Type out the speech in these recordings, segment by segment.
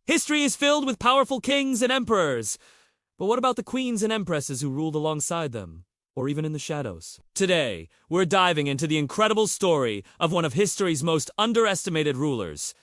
History is filled with powerful kings and emperors. But what about the queens and empresses who ruled alongside them, or even in the shadows? Today, we're diving into the incredible story of one of history's most underestimated rulers,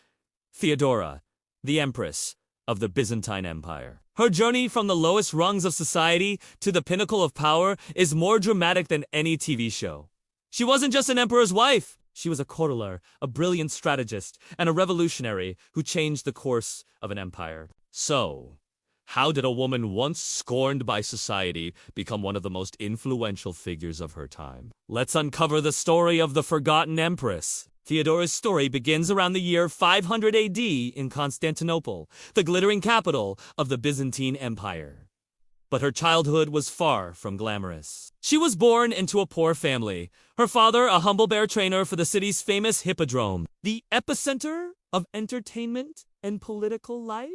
Theodora, the Empress of the Byzantine Empire. Her journey from the lowest rungs of society to the pinnacle of power is more dramatic than any TV show. She wasn't just an emperor's wife. She was a courtier, a brilliant strategist, and a revolutionary who changed the course of an empire. So, how did a woman once scorned by society become one of the most influential figures of her time? Let's uncover the story of the forgotten empress. Theodora's story begins around the year 500 AD in Constantinople, the glittering capital of the Byzantine Empire. But her childhood was far from glamorous. She was born into a poor family. Her father, a humble bear trainer for the city's famous hippodrome, the epicenter of entertainment and political life.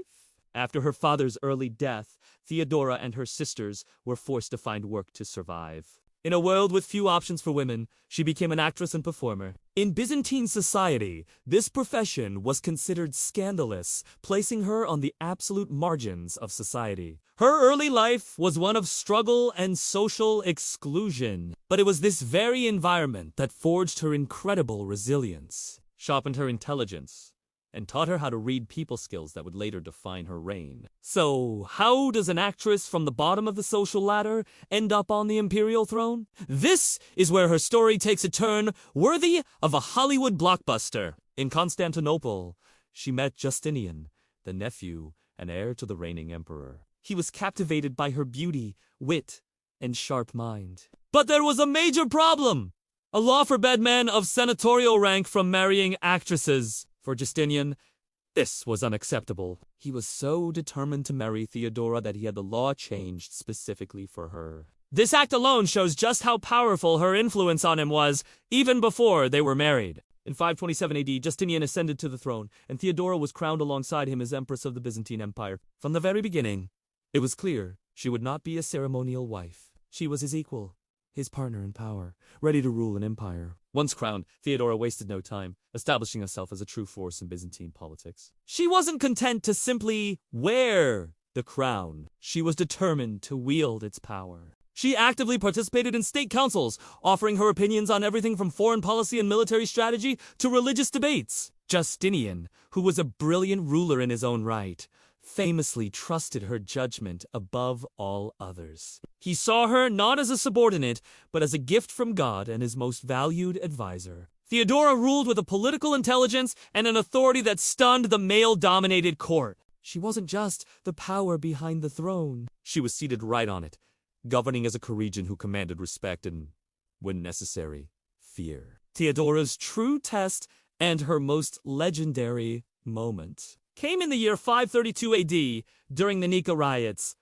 After her father's early death, Theodora and her sisters were forced to find work to survive. In a world with few options for women, she became an actress and performer. In Byzantine society, this profession was considered scandalous, placing her on the absolute margins of society. Her early life was one of struggle and social exclusion, but it was this very environment that forged her incredible resilience, sharpened her intelligence, and taught her how to read people skills that would later define her reign. So, how does an actress from the bottom of the social ladder end up on the imperial throne? This is where her story takes a turn worthy of a Hollywood blockbuster. In Constantinople, she met Justinian, the nephew and heir to the reigning emperor. He was captivated by her beauty, wit, and sharp mind. But there was a major problem. A law forbade men of senatorial rank from marrying actresses. For Justinian, this was unacceptable. He was so determined to marry Theodora that he had the law changed specifically for her. This act alone shows just how powerful her influence on him was, even before they were married. In 527 AD, Justinian ascended to the throne, and Theodora was crowned alongside him as Empress of the Byzantine Empire. From the very beginning, it was clear she would not be a ceremonial wife. She was his equal, his partner in power, ready to rule an empire. Once crowned, Theodora wasted no time, establishing herself as a true force in Byzantine politics. She wasn't content to simply wear the crown. She was determined to wield its power. She actively participated in state councils, offering her opinions on everything from foreign policy and military strategy to religious debates. Justinian, who was a brilliant ruler in his own right, famously trusted her judgment above all others. He saw her not as a subordinate, but as a gift from God and his most valued advisor. Theodora ruled with a political intelligence and an authority that stunned the male-dominated court. She wasn't just the power behind the throne. She was seated right on it, governing as a Corregent who commanded respect and, when necessary, fear. Theodora's true test and her most legendary moment came in the year 532 AD during the Nika Riots.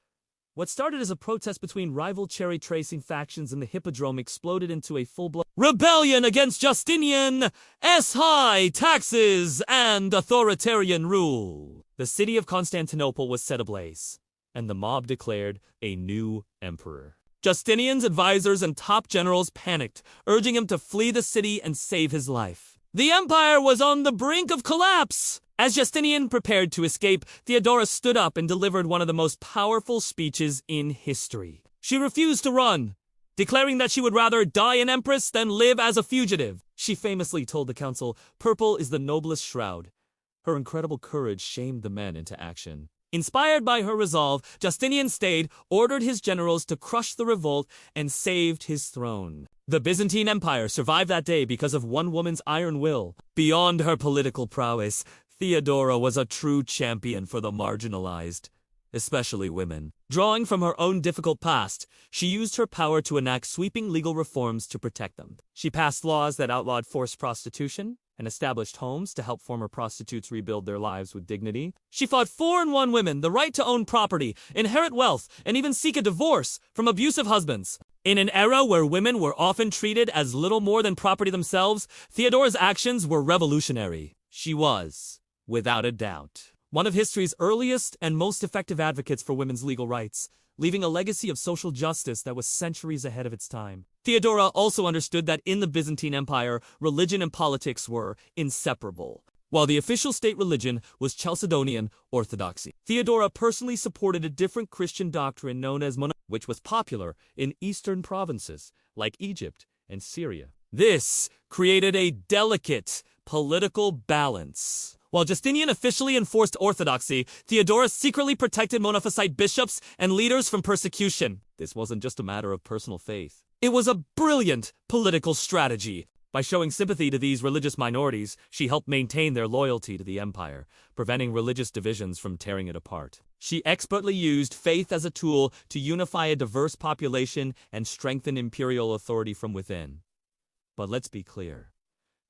What started as a protest between rival chariot racing factions in the hippodrome exploded into a full-blown rebellion against Justinian's high taxes and authoritarian rule. The city of Constantinople was set ablaze, and the mob declared a new emperor. Justinian's advisors and top generals panicked, urging him to flee the city and save his life. The empire was on the brink of collapse. As Justinian prepared to escape, Theodora stood up and delivered one of the most powerful speeches in history. She refused to run, declaring that she would rather die an empress than live as a fugitive. She famously told the council, "Purple is the noblest shroud." Her incredible courage shamed the men into action. Inspired by her resolve, Justinian stayed, ordered his generals to crush the revolt, and saved his throne. The Byzantine Empire survived that day because of one woman's iron will. Beyond her political prowess, Theodora was a true champion for the marginalized, especially women. Drawing from her own difficult past, she used her power to enact sweeping legal reforms to protect them. She passed laws that outlawed forced prostitution and established homes to help former prostitutes rebuild their lives with dignity. She fought for and won women the right to own property, inherit wealth, and even seek a divorce from abusive husbands. In an era where women were often treated as little more than property themselves, Theodora's actions were revolutionary. She was, without a doubt, one of history's earliest and most effective advocates for women's legal rights, leaving a legacy of social justice that was centuries ahead of its time. Theodora also understood that in the Byzantine Empire, religion and politics were inseparable. while the official state religion was Chalcedonian Orthodoxy. Theodora personally supported a different Christian doctrine known as monarchy, which was popular in eastern provinces like Egypt and Syria. This created a delicate political balance. While Justinian officially enforced orthodoxy, Theodora secretly protected Monophysite bishops and leaders from persecution. This wasn't just a matter of personal faith. It was a brilliant political strategy. By showing sympathy to these religious minorities, she helped maintain their loyalty to the empire, preventing religious divisions from tearing it apart. She expertly used faith as a tool to unify a diverse population and strengthen imperial authority from within. But let's be clear,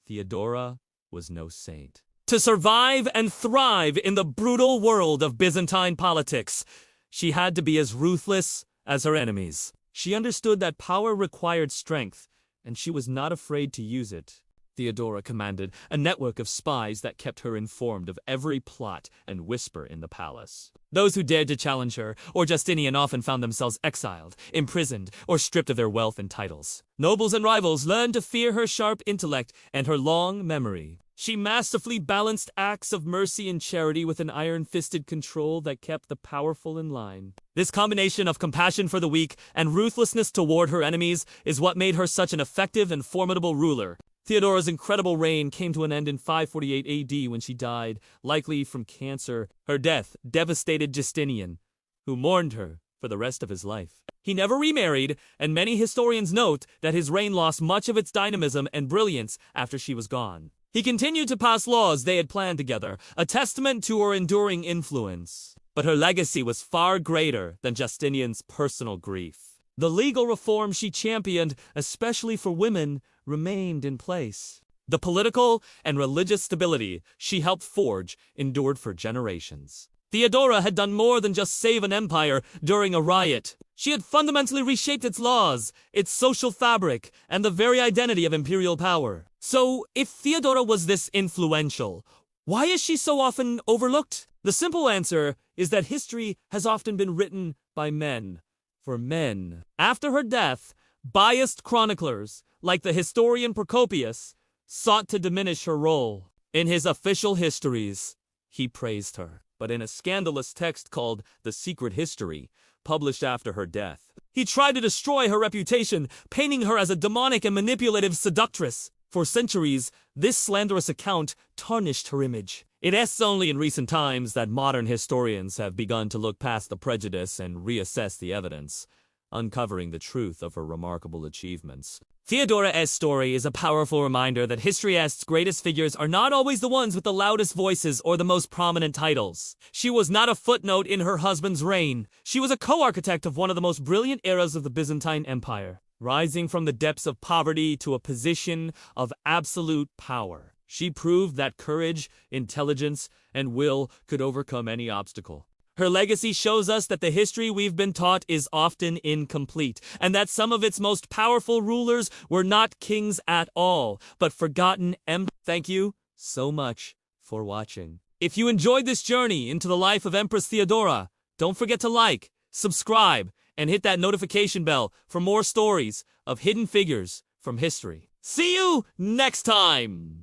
Theodora was no saint. To survive and thrive in the brutal world of Byzantine politics, she had to be as ruthless as her enemies. She understood that power required strength, and she was not afraid to use it. Theodora commanded a network of spies that kept her informed of every plot and whisper in the palace. Those who dared to challenge her or Justinian often found themselves exiled, imprisoned, or stripped of their wealth and titles. Nobles and rivals learned to fear her sharp intellect and her long memory. She masterfully balanced acts of mercy and charity with an iron-fisted control that kept the powerful in line. This combination of compassion for the weak and ruthlessness toward her enemies is what made her such an effective and formidable ruler. Theodora's incredible reign came to an end in 548 AD when she died, likely from cancer. Her death devastated Justinian, who mourned her for the rest of his life. He never remarried, and many historians note that his reign lost much of its dynamism and brilliance after she was gone. He continued to pass laws they had planned together, a testament to her enduring influence. But her legacy was far greater than Justinian's personal grief. The legal reforms she championed, especially for women, remained in place. The political and religious stability she helped forge endured for generations. Theodora had done more than just save an empire during a riot. She had fundamentally reshaped its laws, its social fabric, and the very identity of imperial power. So, if Theodora was this influential, why is she so often overlooked? The simple answer is that history has often been written by men, for men. After her death, biased chroniclers, like the historian Procopius, sought to diminish her role. In his official histories, he praised her. But in a scandalous text called The Secret History, published after her death, he tried to destroy her reputation, painting her as a demonic and manipulative seductress. For centuries, this slanderous account tarnished her image. It is only in recent times that modern historians have begun to look past the prejudice and reassess the evidence, uncovering the truth of her remarkable achievements. Theodora's story is a powerful reminder that history's greatest figures are not always the ones with the loudest voices or the most prominent titles. She was not a footnote in her husband's reign. She was a co-architect of one of the most brilliant eras of the Byzantine Empire, rising from the depths of poverty to a position of absolute power. She proved that courage, intelligence, and will could overcome any obstacle. Her legacy shows us that the history we've been taught is often incomplete, and that some of its most powerful rulers were not kings at all, but forgotten emperors. Thank you so much for watching. If you enjoyed this journey into the life of Empress Theodora, don't forget to like, subscribe, and hit that notification bell for more stories of hidden figures from history. See you next time!